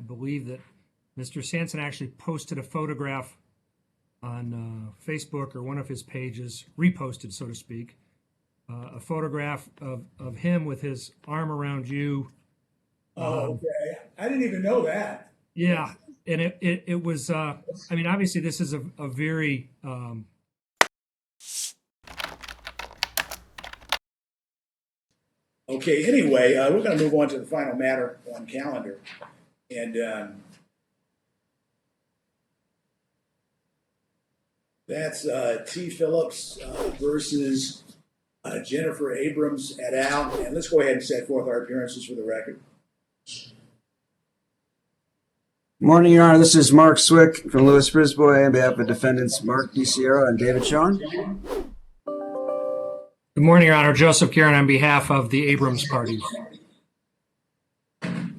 believe that Mr. Sanson actually posted a photograph on Facebook or one of his pages, reposted, so to speak, a photograph of him with his arm around you. Oh, okay. I didn't even know that. Yeah, and it was, I mean, obviously this is a very, Okay, anyway, we're going to move on to the final matter on calendar. And that's T. Phillips versus Jennifer Abrams et al. And let's go ahead and set forth our appearances for the record. Morning, Your Honor. This is Mark Swick from Louis Brisbois on behalf of defendants Mark DiCiero and David Schoen. good morning, Your Honor. Joseph Garin on behalf of the Abrams parties. Good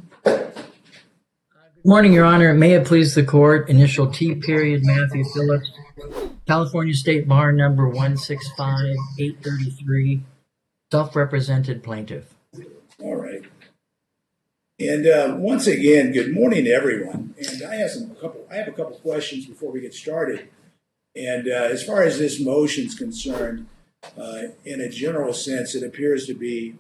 morning, Your Honor. May it please the court, initial T period, Matthew Phillips, California State Bar number 165833, self-represented plaintiff. All right. And once again, good morning to everyone. And I have a couple questions before we get started. And as far as this motion is concerned, in a general sense, it appears to be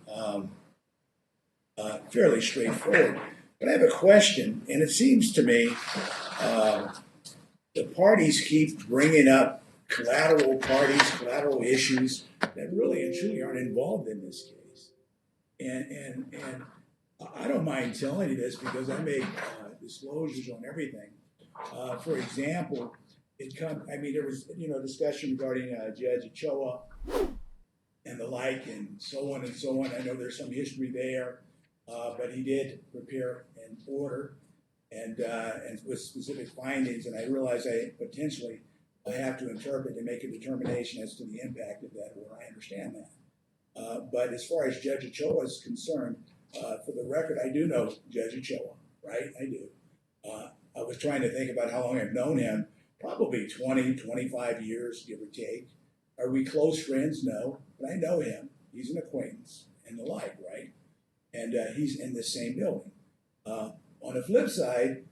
fairly straightforward. But I have a question, and it seems to me the parties keep bringing up collateral issues that really and truly aren't involved in this case. And I don't mind telling you this because I make disclosures on everything. For example, there was discussion regarding Judge Ochoa and the like, and so on and so on. I know there's some history there, but he did prepare an order and with specific findings, and I realize I potentially have to interpret and make a determination as to the impact of that order. I understand that. But as far as Judge Ochoa is concerned, for the record, I do know Judge Ochoa, right? I do. I was trying to think about how long I've known him, probably 20, 25 years, give or take. Are we close friends? No, but I know him. He's an acquaintance and the like, right? And he's in the same building. On the flip side,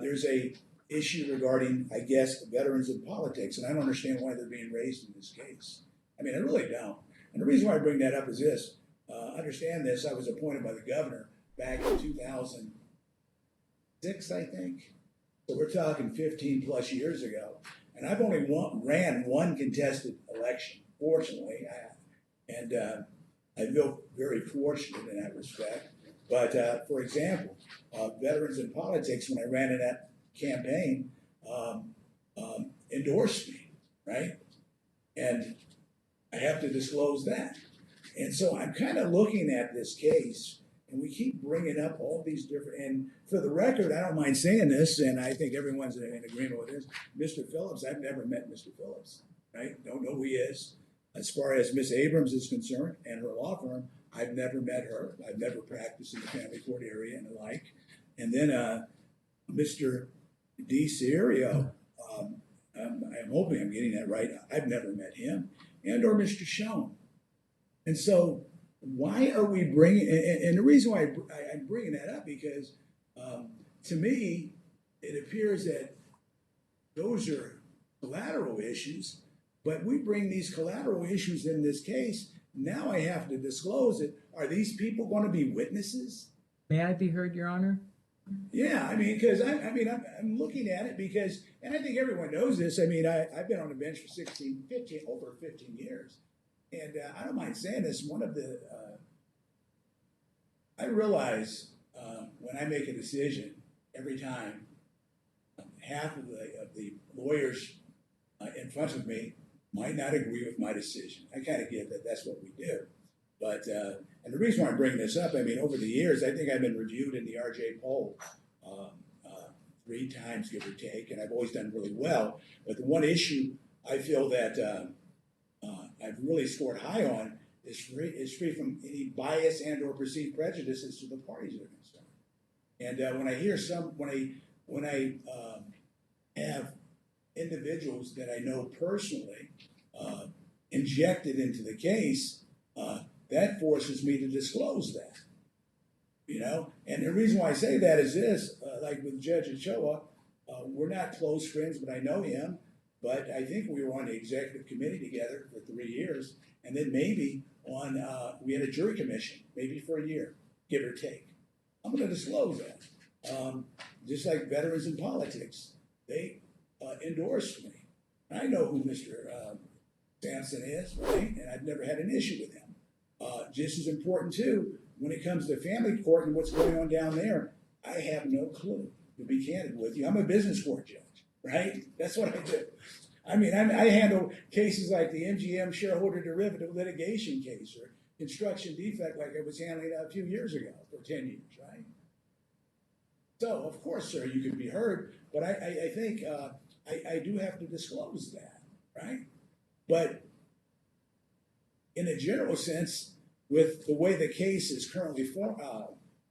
there's a issue regarding, I guess, veterans in politics, and I don't understand why they're being raised in this case. I mean, I really don't. And the reason why I bring that up is this. Understand this, I was appointed by the governor back in 2006, I think. So we're talking 15 plus years ago. And I've only ran one contested election, fortunately. I feel very fortunate in that respect. But for example, veterans in politics, when I ran in that campaign, endorsed me, right? And I have to disclose that. And so I'm kind of looking at this case, and we keep bringing up all these different, and for the record, I don't mind saying this, and I think everyone's in agreement with this. Mr. Phillips, I've never met Mr. Phillips, right? Don't know who he is. As far as Miss Abrams is concerned and her law firm, I've never met her. I've never practiced in the family court area and the like. And then Mr. DiCiero, I'm hoping I'm getting that right. I've never met him, and or Mr. Schoen. And so why are we bringing, and the reason why I'm bringing that up because to me, it appears that those are collateral issues, but we bring these collateral issues in this case. Now I have to disclose it. Are these people going to be witnesses? May I be heard, Your Honor? Yeah, I mean, because I'm looking at it because, and I think everyone knows this. I mean, I've been on the bench for over 15 years. And I don't mind saying this. I realize when I make a decision every time, half of the lawyers in front of me might not agree with my decision. I kind of get that that's what we do. But, and the reason why I'm bringing this up, I mean, over the years, I think I've been reviewed in the RJ poll 3 times, give or take, and I've always done really well. But the one issue I feel that I've really scored high on is free from any bias and or perceived prejudices to the parties that are concerned. And when I hear when I have individuals that I know personally injected into the case, that forces me to disclose that. And the reason why I say that is this, like with Judge Ochoa, we're not close friends, but I know him. But I think we were on the executive committee together for 3 years, and then maybe we had a jury commission, maybe for a year, give or take. I'm going to disclose that. Just like veterans in politics, they endorsed me. I know who Mr. Sampson is, right? And I've never had an issue with him. Just as important too, when it comes to family court and what's going on down there, I have no clue, to be candid with you. I'm a business court judge, right? That's what I do. I mean, I handle cases like the MGM shareholder derivative litigation case or construction defect like I was handling a few years ago for 10 years, right? So, of course, sir, you can be heard, but I think I do have to disclose that, right? But in a general sense, with the way the case is currently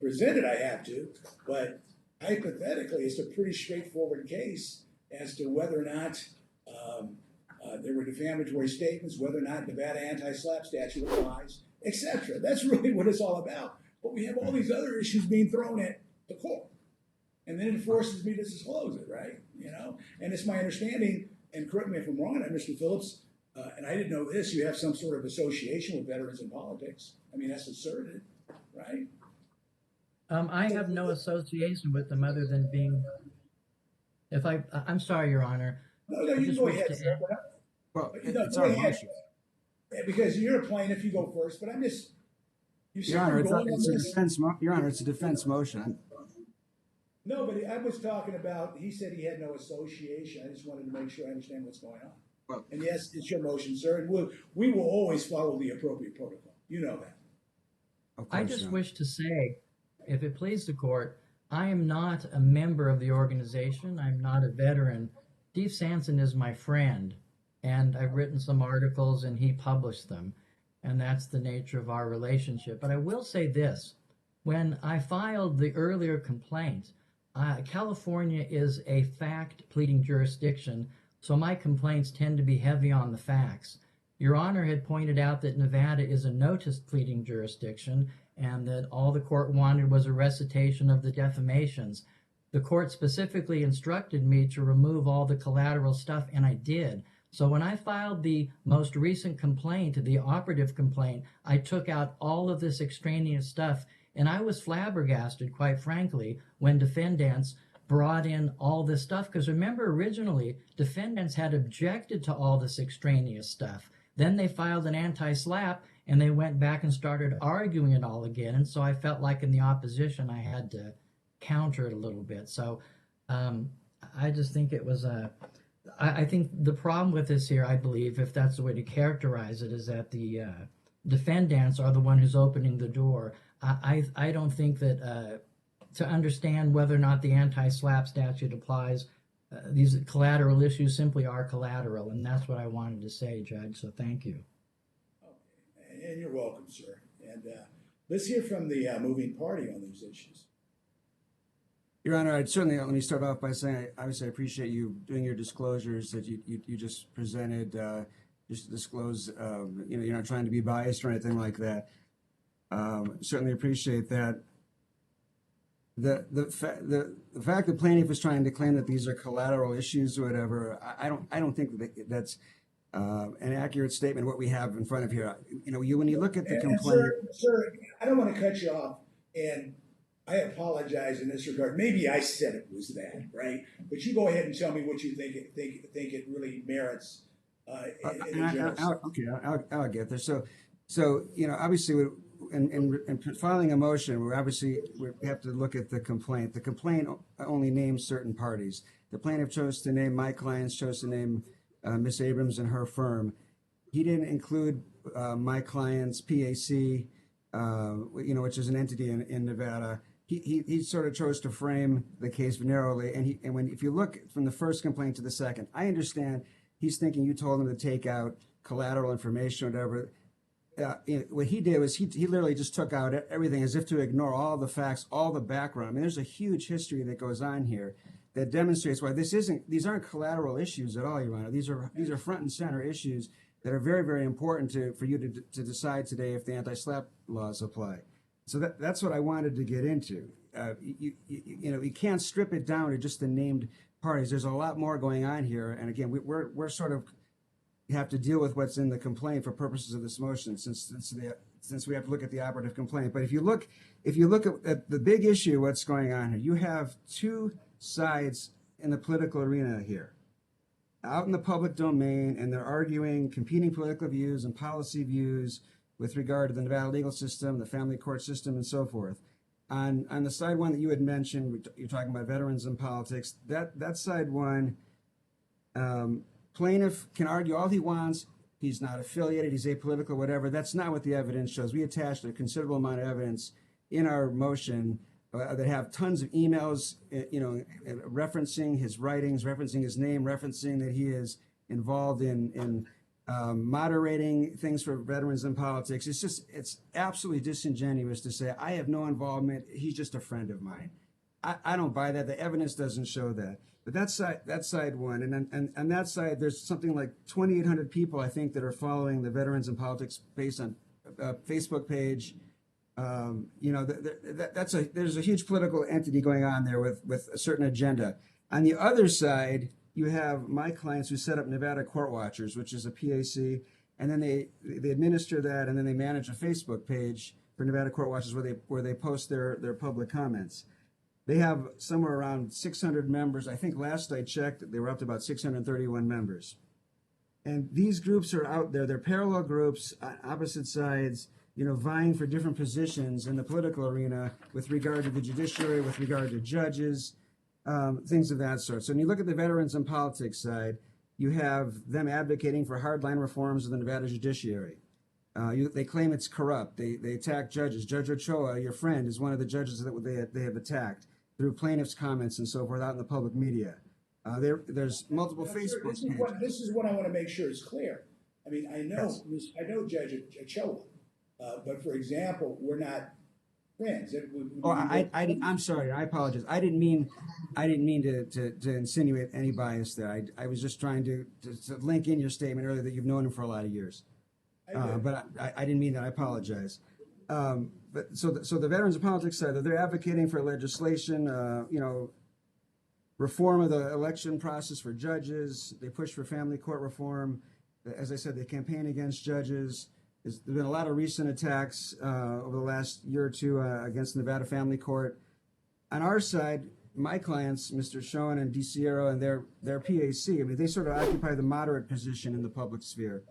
presented, I have to, but hypothetically, it's a pretty straightforward case as to whether or not there were defamatory statements, whether or not Nevada anti-S.L.A.P.P statute applies, etc. That's really what it's all about. But we have all these other issues being thrown at the court. And then it forces me to disclose it, right? And it's my understanding, and correct me if I'm wrong, Mr. Phillips, and I didn't know this, you have some sort of association with veterans in politics. I mean, that's asserted, right? I have no association with them other than being, I'm sorry, Your Honor. No, you go ahead, sir. Well, No, it's go our ahead. motion. Because you're a plaintiff, you go first, but I'm just, Your Honor, it's a defense. Your Honor, it's a defense motion. No, but I was talking about, he said he had no association. I just wanted to make sure I understand what's going on. Well, and yes, it's your motion, sir, and we will always follow the appropriate protocol. You know that. I just wish to say, if it please the court, I am not a member of the organization. I'm not a veteran. Steve Sampson is my friend, and I've written some articles, and he published them, and that's the nature of our relationship. But I will say this. When I filed the earlier complaint, California is a fact-pleading jurisdiction, so my complaints tend to be heavy on the facts. Your Honor had pointed out that Nevada is a notice-pleading jurisdiction and that all the court wanted was a recitation of the defamations. The court specifically instructed me to remove all the collateral stuff, and I did. So when I filed the most recent complaint, the operative complaint, I took out all of this extraneous stuff, and I was flabbergasted, quite frankly, when defendants brought in all this stuff. Because remember, originally, defendants had objected to all this extraneous stuff. Then they filed an anti-S.L.A.P.P, and they went back and started arguing it all again. And so I felt like in the opposition, I had to counter it a little bit. So I just think it was I think the problem with this here, I believe, if that's the way to characterize it, is that the defendants are the one who's opening the door. I don't think that to understand whether or not the anti-S.L.A.P.P statute applies, these collateral issues simply are collateral, and that's what I wanted to say, Judge, so thank you. Okay, and you're welcome, sir. And let's hear from the moving party on these issues. Your Honor, I'd certainly, let me start off by saying, obviously, I appreciate you doing your disclosures that you just presented, just to disclose, you're not trying to be biased or anything like that. Certainly appreciate that. The fact that plaintiff is trying to claim that these are collateral issues or whatever, I don't think that's an accurate statement of what we have in front of here. When you look at the complaint, sir, I don't want to cut you off, and I apologize in this regard. Maybe I said it was that, right? But you go ahead and tell me what you think it really merits. I'll get there. So obviously, in filing a motion, we have to look at the complaint. The complaint only names certain parties. The plaintiff chose to name my clients, chose to name Miss Abrams and her firm. He didn't include my client's PAC, which is an entity in Nevada. He sort of chose to frame the case narrowly, if you look from the first complaint to the second, I understand he's thinking you told him to take out collateral information or whatever. What he did was he literally just took out everything as if to ignore all the facts, all the background. I mean, there's a huge history that goes on here that demonstrates why these aren't collateral issues at all, Your Honor. These are front and center issues that are very, very important for you to decide today if the anti-S.L.A.P.P laws apply. So that's what I wanted to get into. You can't strip it down to just the named parties. There's a lot more going on here. And again, we're sort of have to deal with what's in the complaint for purposes of this motion, since we have to look at the operative complaint. But if you look at the big issue, what's going on here, you have two sides in the political arena here, out in the public domain, and they're arguing competing political views and policy views with regard to the Nevada legal system, the family court system, and so forth. On the side one that you had mentioned, you're talking about veterans and politics. That side one, plaintiff can argue all he wants. He's not affiliated. He's apolitical, whatever. That's not what the evidence shows. We attached a considerable amount of evidence in our motion that have tons of emails, referencing his writings, referencing his name, referencing that he is involved in moderating things for veterans in politics. It's absolutely disingenuous to say, I have no involvement. He's just a friend of mine. I don't buy that. The evidence doesn't show that. But that's side one. And on that side, there's something like 2,800 people, I think, that are following the Veterans in Politics based on Facebook page. There's a huge political entity going on there with a certain agenda. On the other side, you have my clients who set up Nevada Court Watchers, which is a PAC, and then they administer that, and then they manage a Facebook page for Nevada Court Watchers where they post their public comments. They have somewhere around 600 members. I think last I checked, they were up to about 631 members. And these groups are out there. They're parallel groups on opposite sides, vying for different positions in the political arena with regard to the judiciary, with regard to judges, things of that sort. So when you look at the veterans in politics side, you have them advocating for hardline reforms of the Nevada judiciary. They claim it's corrupt. They attack judges. Judge Ochoa, your friend, is one of the judges that they have attacked through plaintiffs' comments and so forth out in the public media. There's multiple Facebook pages. This is what I want to make sure is clear. I mean, I know Judge Ochoa, but for example, we're not friends. I'm sorry. I apologize. I didn't mean to insinuate any bias there. I was just trying to link in your statement earlier that you've known him for a lot of years. But I didn't mean that. I apologize. But so the veterans of politics side, they're advocating for legislation, reform of the election process for judges. They push for family court reform. As I said, they campaign against judges. There's been a lot of recent attacks over the last year or two against the Nevada Family Court. On our side, my clients, Mr. Schoen and DiCiero and their PAC, I mean, they sort of occupy the moderate position in the public sphere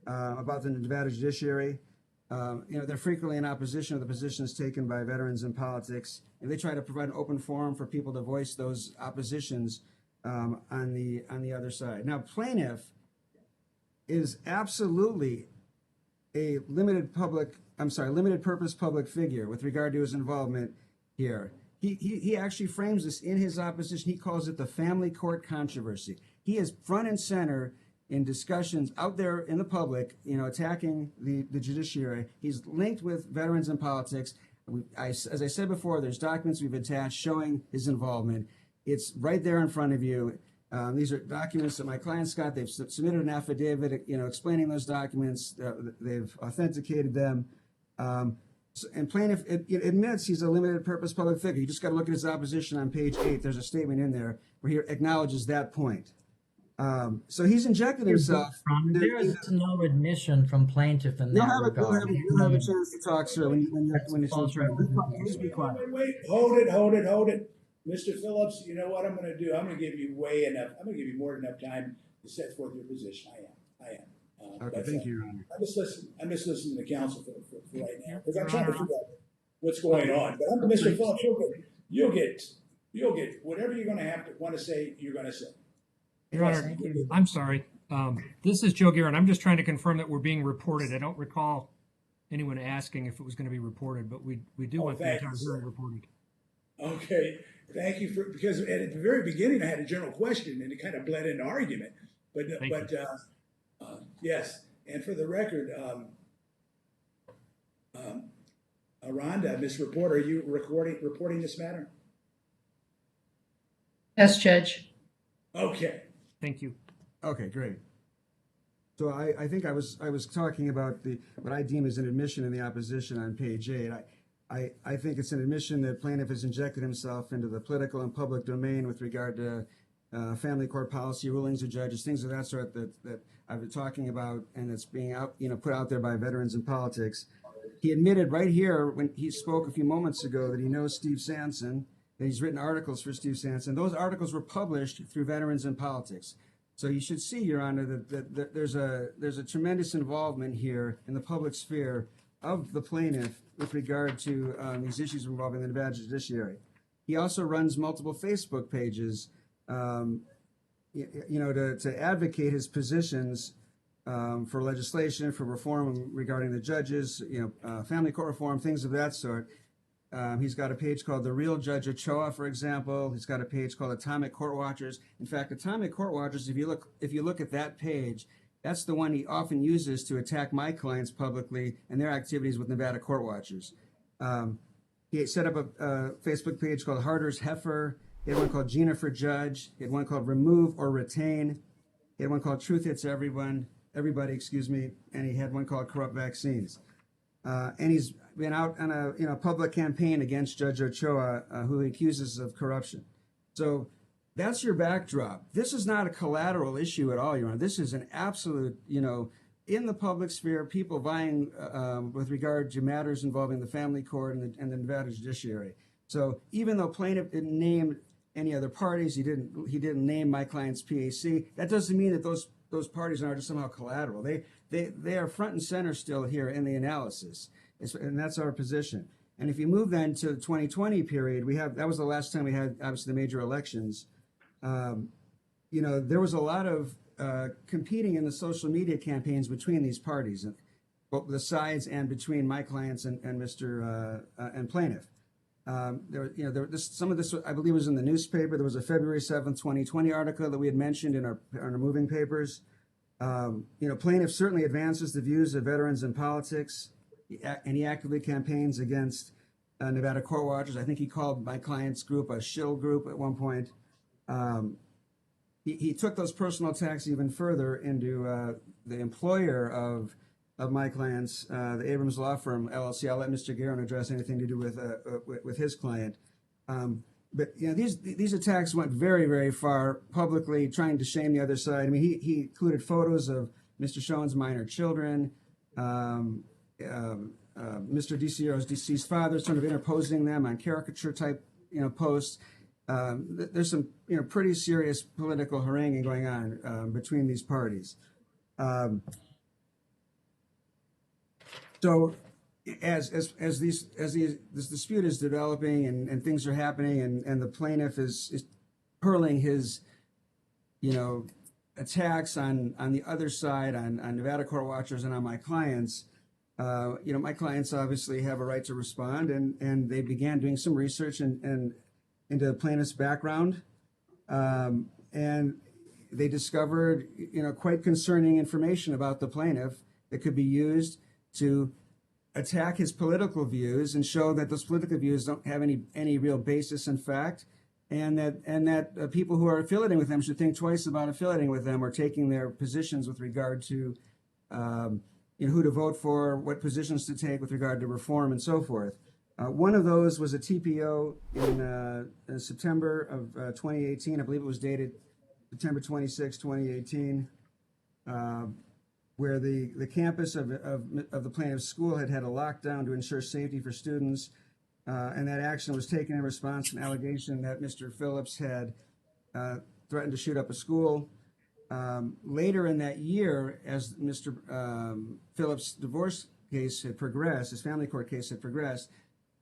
about the Nevada judiciary. They're frequently in opposition to the positions taken by veterans in politics, and they try to provide an open forum for people to voice those oppositions on the other side. Now, plaintiff is absolutely a limited purpose public figure with regard to his involvement here. He actually frames this in his opposition. He calls it the family court controversy. He is front and center in discussions out there in the public, attacking the judiciary. He's linked with veterans in politics. As I said before, there's documents we've attached showing his involvement. It's right there in front of you. These are documents that my clients got. They've submitted an affidavit, explaining those documents. They've authenticated them. And plaintiff admits he's a limited purpose public figure. You just got to look at his opposition on page 8. There's a statement in there where he acknowledges that point. So he's injected himself. There is no admission from plaintiff in that regard. You'll have a chance to talk, sir, when you Please be quiet. Wait, hold it. Mr. Phillips, you know what I'm going to do? I'm going to give you I'm going to give you more than enough time to set forth your position. I am. Okay, thank you, Your Honor. I'm just listening to the counsel for right now because I'm trying to figure out what's going on. But Mr. Phillips, you'll get whatever you're going to want to say. You're going to say. Your Honor, I'm sorry. This is Joe Garin. I'm just trying to confirm that we're being reported. I don't recall anyone asking if it was going to be reported, but we do want the entire hearing reported. Okay. Thank you because at the very beginning I had a general question and it kind of bled into argument. But yes. And for the record, Rhonda, Ms. Reporter, are you reporting this matter? Yes, Judge. Okay. Thank you. Okay, great. So I think I was talking about what I deem as an admission in the opposition on page 8. I think it's an admission that plaintiff has injected himself into the political and public domain with regard to family court policy rulings of judges, things of that sort that I've been talking about, and that's being put out there by veterans in politics. He admitted right here when he spoke a few moments ago that he knows Steve Sanson, that he's written articles for Steve Sanson. Those articles were published through Veterans in Politics. So you should see, Your Honor, that there's a tremendous involvement here in the public sphere of the plaintiff with regard to these issues involving the Nevada judiciary. He also runs multiple Facebook pages, to advocate his positions for legislation, for reform regarding the judges, family court reform, things of that sort. He's got a page called The Real Judge Ochoa, for example. He's got a page called Atomic Court Watchers. In fact, Atomic Court Watchers, if you look at that page, that's the one he often uses to attack my clients publicly and their activities with Nevada Court Watchers. He set up a Facebook page called Harder's Heifer. He had one called Jennifer Judge. He had one called Remove or Retain. He had one called Truth Hits Everybody, and he had one called Corrupt Vaccines. And he's been out on a public campaign against Judge Ochoa, who he accuses of corruption. So that's your backdrop. This is not a collateral issue at all, Your Honor. This is an absolute, in the public sphere, people vying with regard to matters involving the family court and the Nevada judiciary. So even though plaintiff didn't name any other parties, he didn't name my client's PAC, that doesn't mean that those parties are just somehow collateral. They are front and center still here in the analysis, and that's our position. And if you move then to the 2020 period, that was the last time we had obviously the major elections. There was a lot of competing in the social media campaigns between these parties, both the sides and between my clients and Mr. and plaintiff. Some of this I believe was in the newspaper. There was a February 7th, 2020 article that we had mentioned in our moving papers. Plaintiff certainly advances the views of veterans in politics, and he actively campaigns against Nevada Court Watchers. I think he called my client's group a shill group at one point. He took those personal attacks even further into the employer of my clients, the Abrams Law Firm, LLC. I'll let Mr. Garin address anything to do with his client. But these attacks went very, very far, publicly trying to shame the other side. I mean, he included photos of Mr. Schoen's minor children, Mr. DiCiero's deceased father, sort of interposing them on caricature type, posts. There's some, pretty serious political haranguing going on between these parties. So as this dispute is developing and things are happening and the plaintiff is hurling his, attacks on the other side, on Nevada Court Watchers and on my clients, my clients obviously have a right to respond, and they began doing some research and into the plaintiff's background, and they discovered, quite concerning information about the plaintiff that could be used to attack his political views and show that those political views don't have any real basis in fact, and that people who are affiliating with them should think twice about affiliating with them or taking their positions with regard to who to vote for, what positions to take with regard to reform and so forth. One of those was a TPO in September of 2018. I believe it was dated September 26, 2018, where the campus of the plaintiff's school had a lockdown to ensure safety for students, and that action was taken in response to an allegation that Mr. Phillips had threatened to shoot up a school. Later in that year, as Mr. Phillips' divorce case had progressed, his family court case had progressed,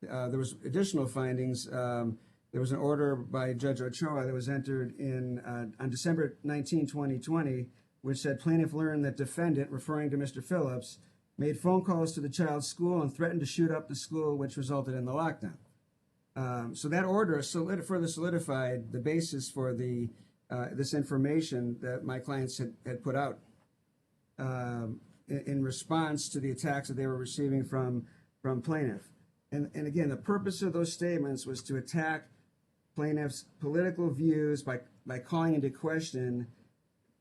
there was additional findings. There was an order by Judge Ochoa that was entered on December 19, 2020, which said plaintiff learned that defendant, referring to Mr. Phillips, made phone calls to the child's school and threatened to shoot up the school, which resulted in the lockdown. So that order further solidified the basis for this information that my clients had put out in response to the attacks that they were receiving from plaintiff. And again, the purpose of those statements was to attack plaintiff's political views by calling into question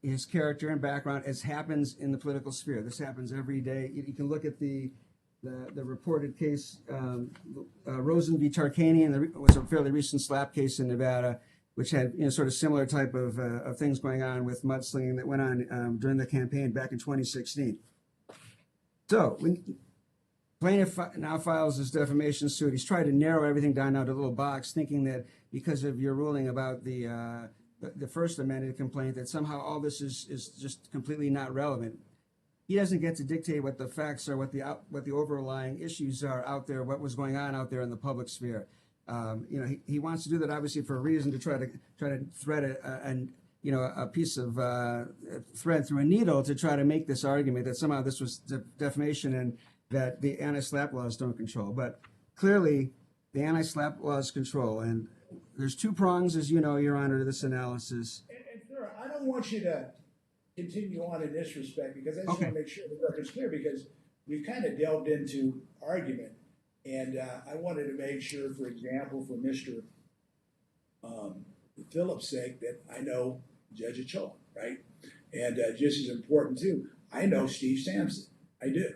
his character and background, as happens in the political sphere. This happens every day. You can look at the the reported case, Rosen v. Tarkanian, was a fairly recent SLAPP case in Nevada, which had sort of similar type of things going on with mudslinging that went on during the campaign back in 2016. So when plaintiff now files this defamation suit, he's tried to narrow everything down to a little box, thinking that because of your ruling about the first amended complaint, that somehow all this is just completely not relevant. He doesn't get to dictate what the facts are, what the overlying issues are out there, what was going on out there in the public sphere. He wants to do that obviously for a reason, to try to thread a piece of thread through a needle to try to make this argument that somehow this was defamation and that the anti-SLAPP laws don't control. But clearly, the anti-SLAPP laws control, and there's two prongs, as you know, Your Honor, to this analysis. And sir, I don't want you to continue on in this respect, because I just want to make sure the record's clear, because we've kind of delved into argument, and I wanted to make sure, for example, for Mr. Phillips' sake, that I know Judge Ochoa, right? And just as important too, I know Steve Sampson. I do,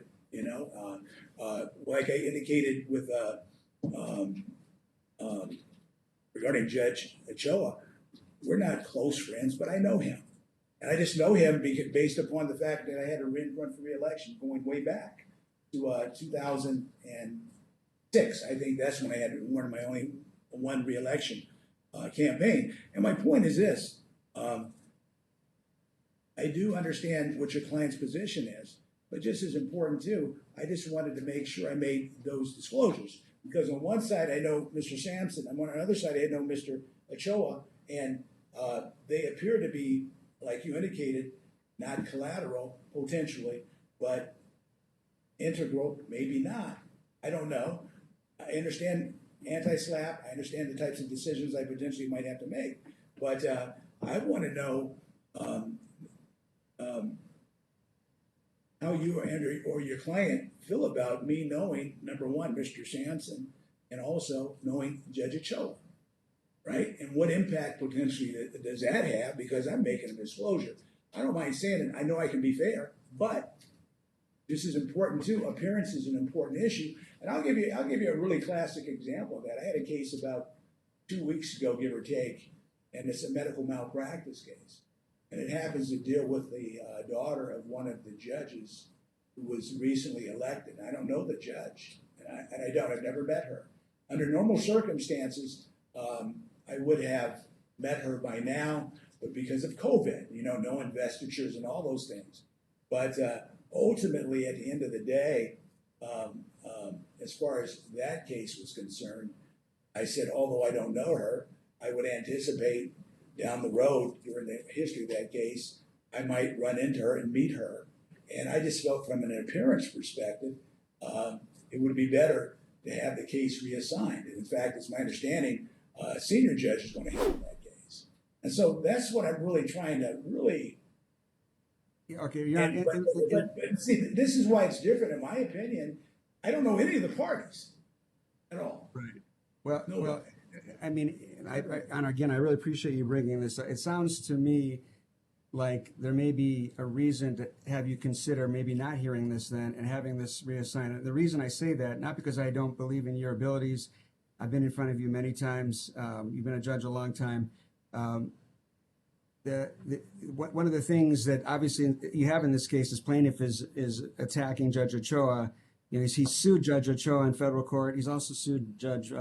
like I indicated with regarding Judge Ochoa, we're not close friends, but I know him. And I just know him based upon the fact that I had to run for re-election going way back to 2006. I think that's when I had one of my only one re-election campaign. And my point is this. I do understand what your client's position is, but just as important too, I just wanted to make sure I made those disclosures. Because on one side, I know Mr. Sampson, and on the other side, I know Mr. Ochoa, and they appear to be, like you indicated, not collateral, potentially, but integral, maybe not. I don't know. I understand anti-SLAPP. I understand the types of decisions I potentially might have to make. But I want to know how you or your client feel about me knowing, number one, Mr. Sampson, and also knowing Judge Ochoa. Right? And what impact potentially does that have? Because I'm making a disclosure. I don't mind saying it. I know I can be fair, but this is important too. Appearance is an important issue. And I'll give you a really classic example of that. I had a case about 2 weeks ago, give or take, and it's a medical malpractice case. And it happens to deal with the daughter of one of the judges who was recently elected. I don't know the judge, and I've never met her. Under normal circumstances, I would have met her by now, but because of COVID, no investitures and all those things. But ultimately, at the end of the day, as far as that case was concerned, I said, although I don't know her, I would anticipate down the road, during the history of that case, I might run into her and meet her. And I just felt from an appearance perspective, it would be better to have the case reassigned. And in fact, it's my understanding, a senior judge is going to handle that case. And so that's what I'm really trying to really... Okay, but see, this is why it's different, in my opinion. I don't know any of the parties at all. Right. Well, I mean, and again, I really appreciate you bringing this up. It sounds to me like there may be a reason to have you consider maybe not hearing this then and having this reassigned. The reason I say that, not because I don't believe in your abilities. I've been in front of you many times. You've been a judge a long time. One of the things that obviously you have in this case, this plaintiff is attacking Judge Ochoa. He sued Judge Ochoa in federal court. He's also sued Judge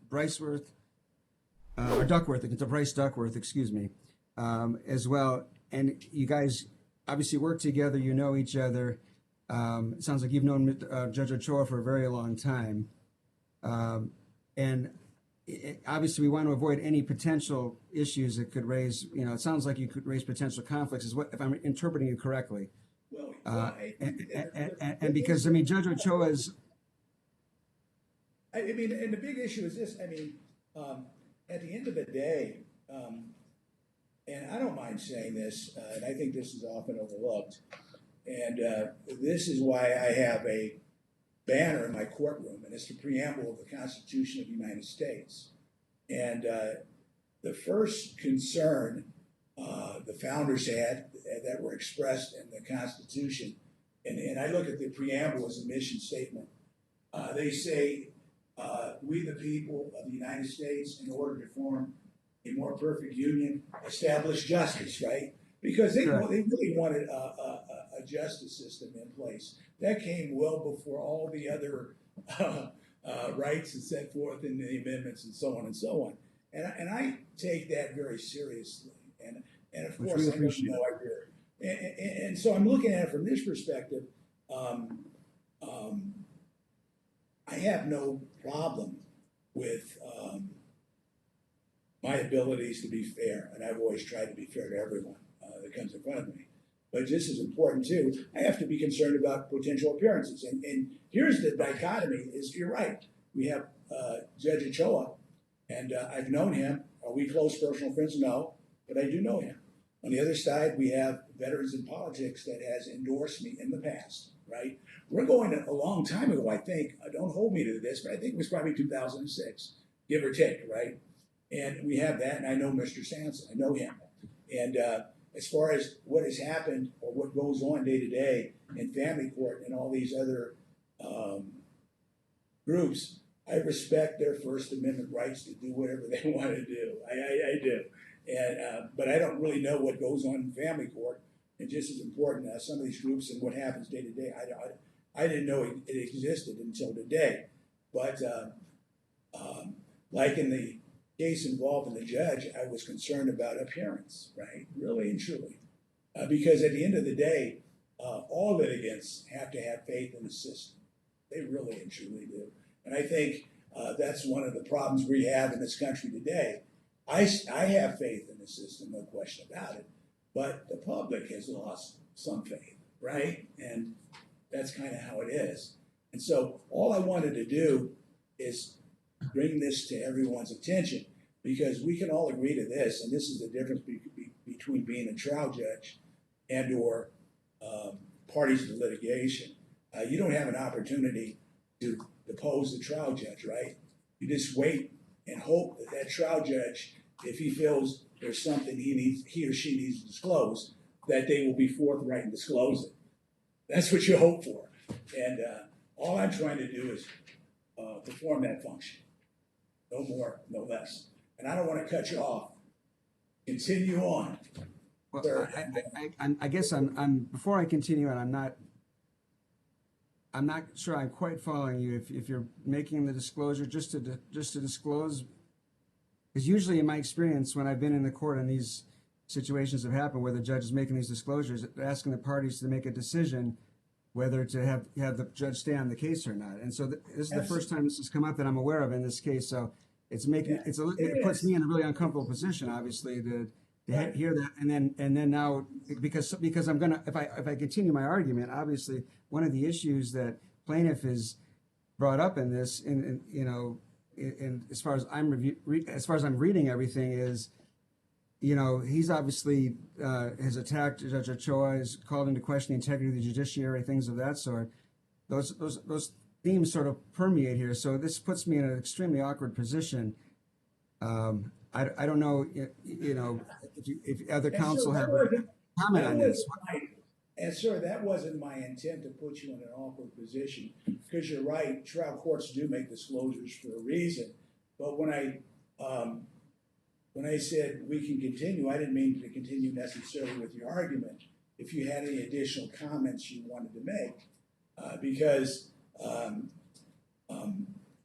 Bryceworth, or Duckworth, it's Bryce Duckworth, excuse me, as well. And you guys obviously work together, you know each other. It sounds like you've known Judge Ochoa for a very long time. And obviously we want to avoid any potential issues that could raise, it sounds like you could raise potential conflicts, if I'm interpreting you correctly. And because, Judge Ochoa is... and the big issue is this, at the end of the day, and I don't mind saying this, and I think this is often overlooked, and this is why I have a banner in my courtroom, and it's the preamble of the Constitution of the United States. And the first concern the founders had that were expressed in the Constitution and I look at the preamble as a mission statement. They say, we the people of the United States, in order to form a more perfect union, establish justice, right? Because they really wanted a justice system in place. That came well before all the other rights and set forth in the amendments and so on and so on. And I take that very seriously. And of course, I know I do. And so I'm looking at it from this perspective. I have no problem with my abilities to be fair, and I've always tried to be fair to everyone that comes in front of me. But just as important too, I have to be concerned about potential appearances. And here's the dichotomy: is you're right. We have Judge Ochoa, and I've known him. Are we close personal friends? No, but I do know him. On the other side, we have Veterans in Politics that has endorsed me in the past, right? We're going a long time ago, I think. Don't hold me to this, but I think it was probably 2006, give or take, right? And we have that, and I know Mr. Sanson. I know him. And as far as what has happened or what goes on day to day in family court and all these other groups, I respect their First Amendment rights to do whatever they want to do. I do. And but I don't really know what goes on in family court. And just as important as some of these groups and what happens day to day, I didn't know it existed until today. But like in the case involving the judge, I was concerned about appearance, right? Really and truly. Because at the end of the day, all litigants have to have faith in the system. They really and truly do. And I think that's one of the problems we have in this country today. I have faith in the system, no question about it. But the public has lost some faith, right? And that's kind of how it is. And so all I wanted to do is bring this to everyone's attention, because we can all agree to this, and this is the difference between being a trial judge and or parties to litigation. You don't have an opportunity to depose the trial judge, right? You just wait and hope that that trial judge, if he feels there's something he or she needs to disclose, that they will be forthright and disclose it. That's what you hope for. And all I'm trying to do is perform that function. No more, no less. And I don't want to cut you off. Continue on. Well, I guess I'm before I continue, and I'm not sure I'm quite following you. If you're making the disclosure just to disclose, because usually in my experience when I've been in the court and these situations have happened where the judge is making these disclosures, asking the parties to make a decision whether to have the judge stay on the case or not. And so this is the first time this has come up that I'm aware of in this case. So it's making it puts me in a really uncomfortable position, obviously, to hear that, and then now because I'm gonna if I continue my argument, obviously one of the issues that plaintiff is brought up in this, in as far as I'm reading everything is, he's obviously has attacked Judge Ochoa, has called into question the integrity of the judiciary, things of that sort. Those themes sort of permeate here. So this puts me in an extremely awkward position. I don't know, if other counsel have a comment on this. And sir, that wasn't my intent to put you in an awkward position, because you're right, trial courts do make disclosures for a reason. But when I said we can continue, I didn't mean to continue necessarily with your argument. If you had any additional comments you wanted to make, because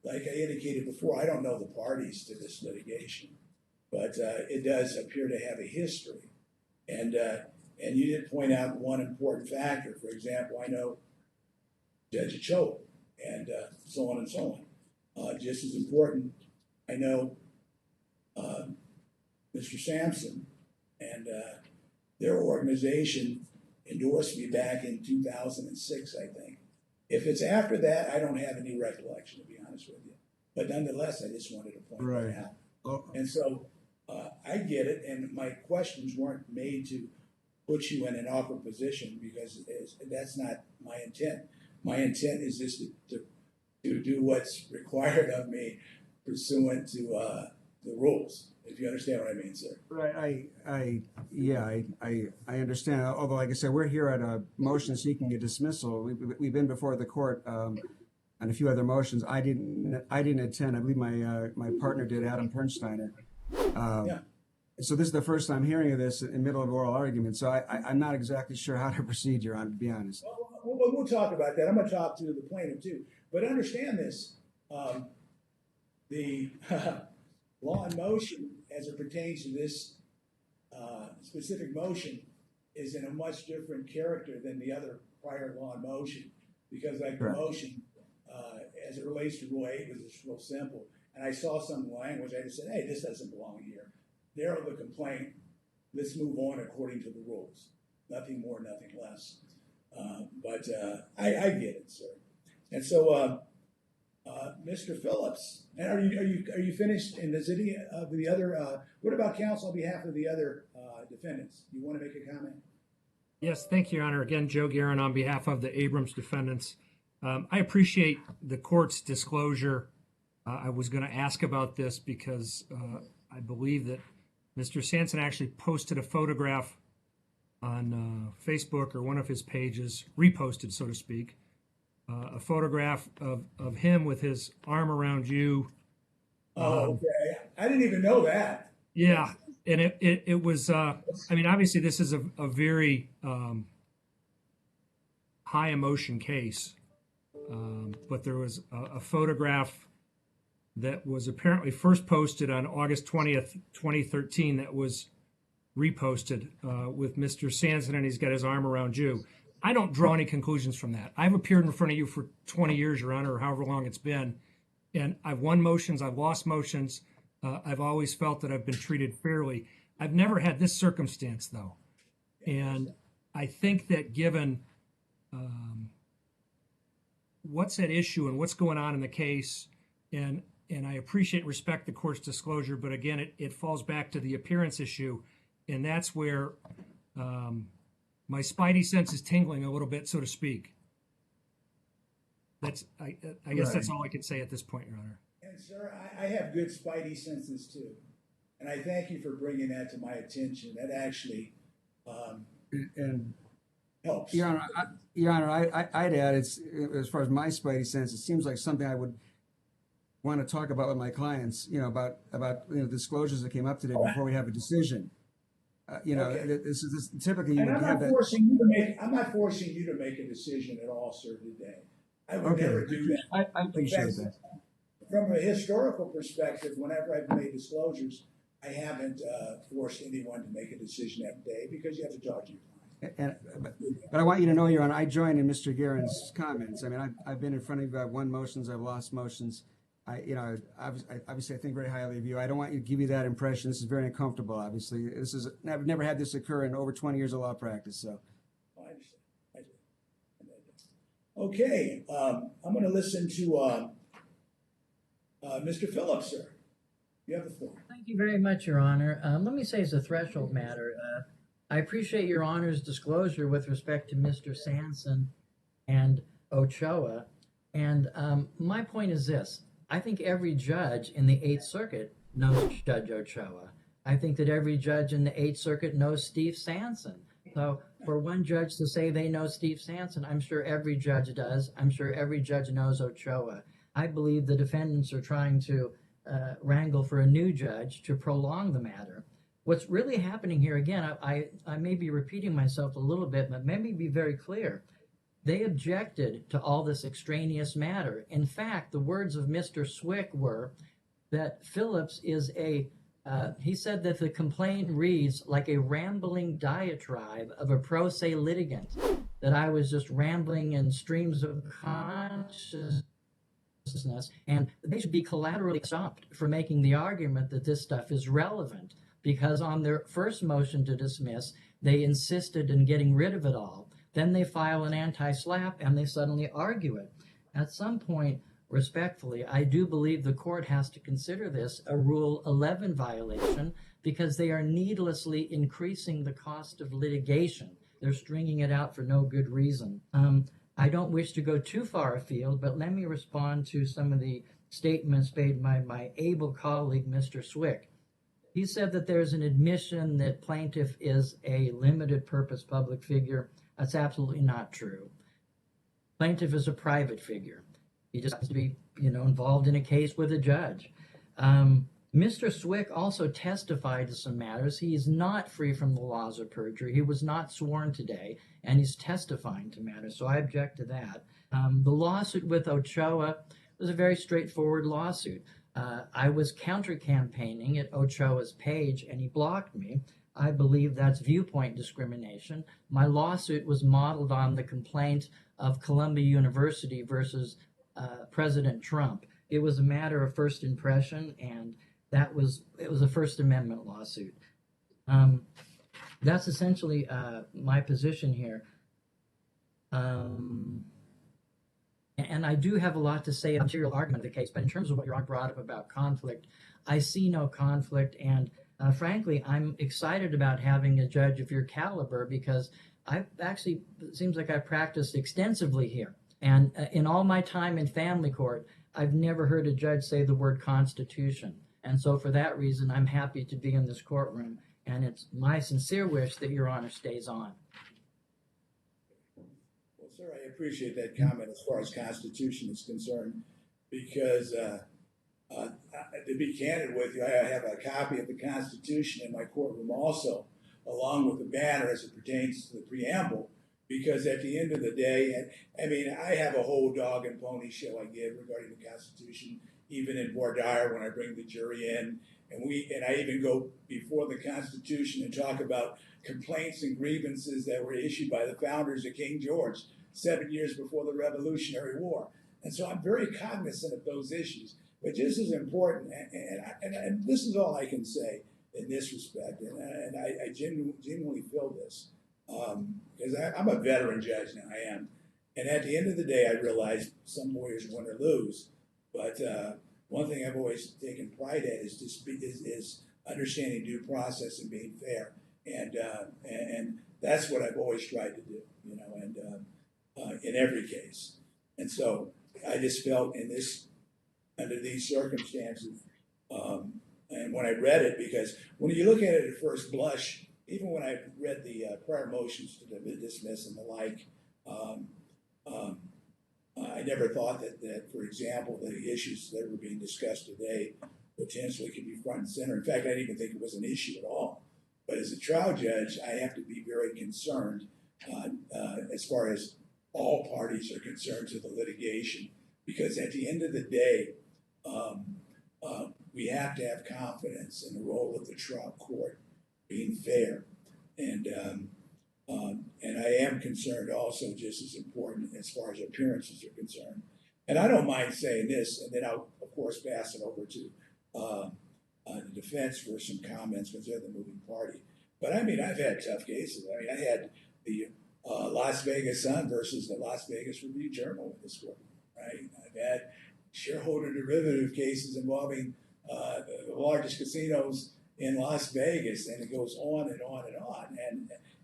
like I indicated before, I don't know the parties to this litigation, but it does appear to have a history. And you did point out one important factor. For example, I know Judge Ochoa and so on and so on. Just as important, I know Mr. Sampson, and their organization endorsed me back in 2006, I think. If it's after that, I don't have any recollection, to be honest with you. But nonetheless, I just wanted to point that out. Oh. And so I get it, and my questions weren't made to put you in an awkward position, because that's not my intent. My intent is just to do what's required of me pursuant to the rules, if you understand what I mean, sir. Right. I understand. Although, like I said, we're here at a motion seeking a dismissal. We've been before the court on a few other motions. I didn't attend. I believe my partner did, Adam Pernsteiner. Yeah. So this is the first time hearing of this in the middle of an oral argument. So I'm not exactly sure how to proceed, Your Honor, to be honest. We'll talk about that. I'm going to talk to the plaintiff too. But understand this, the law in motion as it pertains to this specific motion is in a much different character than the other prior law in motion. Because like the motion, as it relates to Rule 8, was just real simple. And I saw some language, I just said, hey, this doesn't belong here. Narrow the complaint. Let's move on according to the rules. Nothing more, nothing less. But I get it, sir. And so, Mr. Phillips, and are you finished? And is any of the other? What about counsel on behalf of the other defendants? You want to make a comment? Yes, thank you, Your Honor. Again, Joe Garin on behalf of the Abrams defendants. I appreciate the court's disclosure. I was going to ask about this because I believe that Mr. Sanson actually posted a photograph on Facebook or one of his pages, reposted, so to speak, a photograph of him with his arm around you. Oh, okay. I didn't even know that. Yeah, and it was, I mean, obviously this is a very high emotion case, but there was a photograph that was apparently first posted on August 20th, 2013 that was reposted with Mr. Sanson, and he's got his arm around you. I don't draw any conclusions from that. I've appeared in front of you for 20 years, Your Honor, or however long it's been, and I've won motions, I've lost motions. I've always felt that I've been treated fairly. I've never had this circumstance, though. And I think that given what's at issue and what's going on in the case, and I appreciate and respect the court's disclosure, but again, it falls back to the appearance issue, and that's where my spidey sense is tingling a little bit, so to speak. That's I guess that's all I can say at this point, Your Honor. And sir, I have good spidey senses too, and I thank you for bringing that to my attention. That actually And helps. Your Honor, I'd add, it's as far as my spidey sense, it seems like something I would want to talk about with my clients. About disclosures that came up today before we have a decision. Okay. This is typically you And would I'm have not that. forcing you to make. I'm not forcing you to make a decision at all, sir. Today, I would never do that. I appreciate that. From a historical perspective, whenever I've made disclosures, I haven't forced anyone to make a decision that day because you have to talk to your client. But I want you to know, Your Honor, I join in Mr. Garin's comments. I mean, I've been in front of you. I've won motions. I've lost motions. Obviously, I think very highly of you. I don't want you to give you that impression. This is very uncomfortable. Obviously, I've never had this occur in over 20 years of law practice. So, I understand. Okay, I'm going to listen to Mr. Phillips, sir. You have the floor. Thank you very much, Your Honor. Let me say as a threshold matter, I appreciate Your Honor's disclosure with respect to Mr. Sanson and Ochoa. And my point is this. I think every judge in the Eighth Circuit knows Judge Ochoa. I think that every judge in the Eighth Circuit knows Steve Sanson. So for one judge to say they know Steve Sanson, I'm sure every judge does. I'm sure every judge knows Ochoa. I believe the defendants are trying to wrangle for a new judge to prolong the matter. What's really happening here, again, I may be repeating myself a little bit, but let me be very clear. They objected to all this extraneous matter. In fact, the words of Mr. Swick were that Phillips is he said that the complaint reads like a rambling diatribe of a pro se litigant, that I was just rambling in streams of consciousness, and they should be collaterally stopped for making the argument that this stuff is relevant, because on their first motion to dismiss, they insisted in getting rid of it all. Then they file an anti-S.L.A.P.P. and they suddenly argue it. At some point, respectfully, I do believe the court has to consider this a Rule 11 violation because they are needlessly increasing the cost of litigation. They're stringing it out for no good reason. I don't wish to go too far afield, but let me respond to some of the statements made by my able colleague, Mr. Swick. He said that there's an admission that plaintiff is a limited purpose public figure. That's absolutely not true. Plaintiff is a private figure. He just has to be, involved in a case with a judge. Mr. Swick also testified to some matters. He is not free from the laws of perjury. He was not sworn today, and he's testifying to matters, so I object to that. The lawsuit with Ochoa was a very straightforward lawsuit. I was counter-campaigning at Ochoa's page, and he blocked me. I believe that's viewpoint discrimination. My lawsuit was modeled on the complaint of Columbia University versus President Trump. It was a matter of first impression, and it was a First Amendment lawsuit. That's essentially my position here. And I do have a lot to say on the material argument of the case, but in terms of what Your Honor brought up about conflict, I see no conflict, and frankly, I'm excited about having a judge of your caliber because it seems like I've practiced extensively here. And in all my time in family court, I've never heard a judge say the word Constitution. And so for that reason, I'm happy to be in this courtroom, and it's my sincere wish that Your Honor stays on. Well, sir, I appreciate that comment as far as Constitution is concerned, because to be candid with you, I have a copy of the Constitution in my courtroom also, along with the banner as it pertains to the preamble, because at the end of the day, I have a whole dog and pony show I give regarding the Constitution, even in voir dire when I bring the jury in, and I even go before the Constitution and talk about complaints and grievances that were issued by the founders of King George 7 years before the Revolutionary War. And so I'm very cognizant of those issues. But just as important, and this is all I can say in this respect, and I genuinely feel this, because I'm a veteran judge now, I am. And at the end of the day, I realize some lawyers win or lose. But one thing I've always taken pride at is understanding due process and being fair. And that's what I've always tried to do, in every case. And so I just felt under these circumstances, and when I read it, because when you look at it at first blush, even when I read the prior motions to dismiss and the like, I never thought that, for example, the issues that were being discussed today potentially could be front and center. In fact, I didn't even think it was an issue at all. But as a trial judge, I have to be very concerned as far as all parties are concerned to the litigation, because at the end of the day, we have to have confidence in the role of the trial court being fair. And I am concerned also, just as important as far as appearances are concerned. And I don't mind saying this, and then I'll, of course, pass it over to the defense for some comments because they're the moving party. But I've had tough cases. I had the Las Vegas Sun versus the Las Vegas Review-Journal in this court, right? I've had shareholder derivative cases involving the largest casinos in Las Vegas, and it goes on and on and on.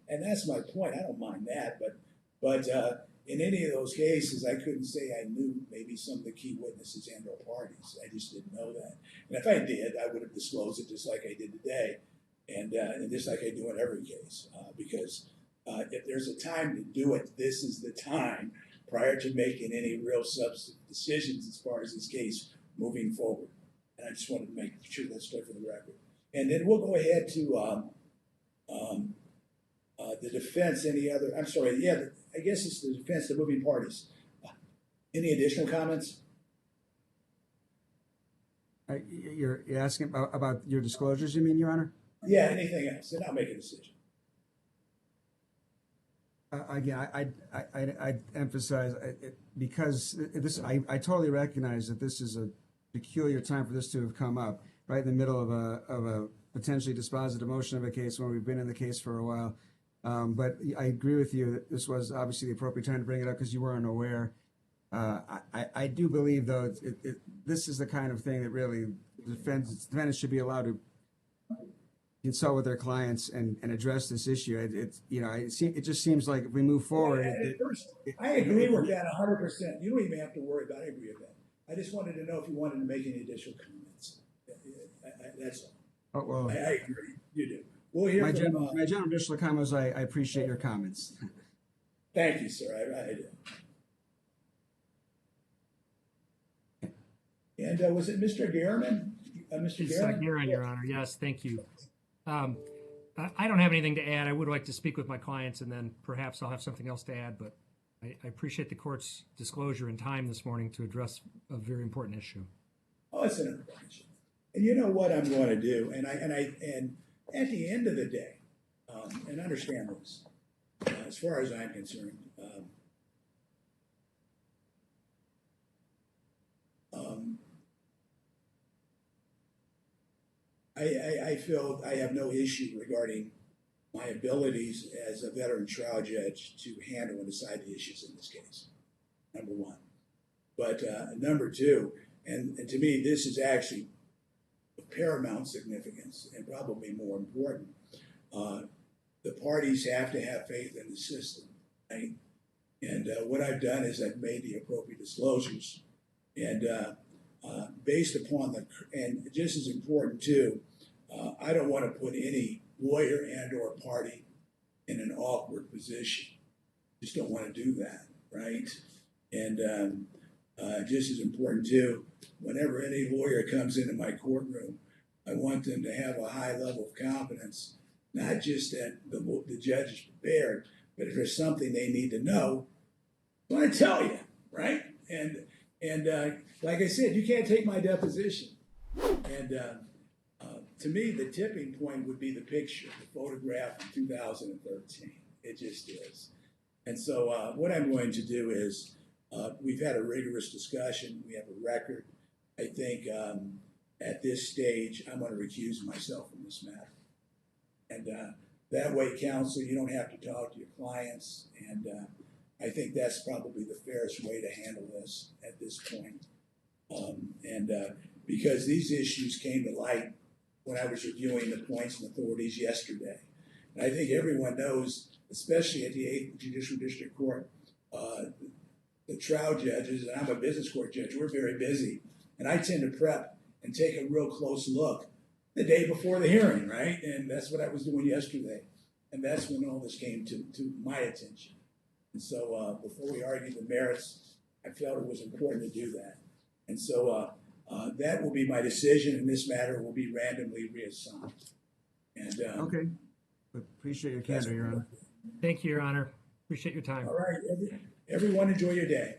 And that's my point. I don't mind that, but in any of those cases, I couldn't say I knew maybe some of the key witnesses and or parties. I just didn't know that. And if I did, I would have disclosed it just like I did today, and just like I do in every case. Because if there's a time to do it, this is the time prior to making any real substantive decisions as far as this case moving forward. And I just wanted to make sure that's clear for the record. And then we'll go ahead to the defense. I guess it's the defense, the moving parties. Any additional comments? You're asking about your disclosures, you mean, Your Honor? Yeah, anything else? Then I'll make a decision. Again, I emphasize because I totally recognize that this is a peculiar time for this to have come up right in the middle of a potentially dispositive motion of a case when we've been in the case for a while. But I agree with you that this was obviously the appropriate time to bring it up because you weren't aware. I do believe, though, this is the kind of thing that really defendants should be allowed to consult with their clients and address this issue. It just seems like if we move forward. I agree with that 100%. You don't even have to worry about it. I agree with that. I just wanted to know if you wanted to make any additional comments. That's all. Oh, well, I agree. You do. We'll hear my from. general additional comments. I appreciate your comments. Thank you, sir. I do. And was it Mr. Garin? Mr. It's Garin? Garin, Your Honor. Yes, thank you. I don't have anything to add. I would like to speak with my clients, and then perhaps I'll have something else to add, but I appreciate the court's disclosure and time this morning to address a very important issue. Oh, it's an important issue. And you know what I'm going to do, and at the end of the day, and understand this, as far as I'm concerned, I feel I have no issue regarding my abilities as a veteran trial judge to handle and decide the issues in this case, number one. But number two, and to me, this is actually of paramount significance and probably more important. The parties have to have faith in the system, right? And what I've done is I've made the appropriate disclosures, and based upon and just as important too, I don't want to put any lawyer and or party in an awkward position. Just don't want to do that, right? And just as important too, whenever any lawyer comes into my courtroom, I want them to have a high level of confidence, not just that the judge is prepared, but if there's something they need to know, I want to tell you, right? And like I said, you can't take my deposition. And to me, the tipping point would be the picture, the photograph in 2013. It just is. And so what I'm going to do is, we've had a rigorous discussion. We have a record. I think at this stage, I'm going to recuse myself from this matter. And that way, counsel, you don't have to talk to your clients. And I think that's probably the fairest way to handle this at this point. Because these issues came to light when I was reviewing the points and authorities yesterday. And I think everyone knows, especially at the 8th Judicial District Court, the trial judges, and I'm a business court judge, we're very busy. And I tend to prep and take a real close look the day before the hearing, right? And that's what I was doing yesterday. And that's when all this came to my attention. And so before we argued the merits, I felt it was important to do that. And so that will be my decision, and this matter will be randomly reassigned. And Okay. Appreciate your candor, Your Honor. Thank you, Your Honor. Appreciate your time. all right, everyone enjoy your day.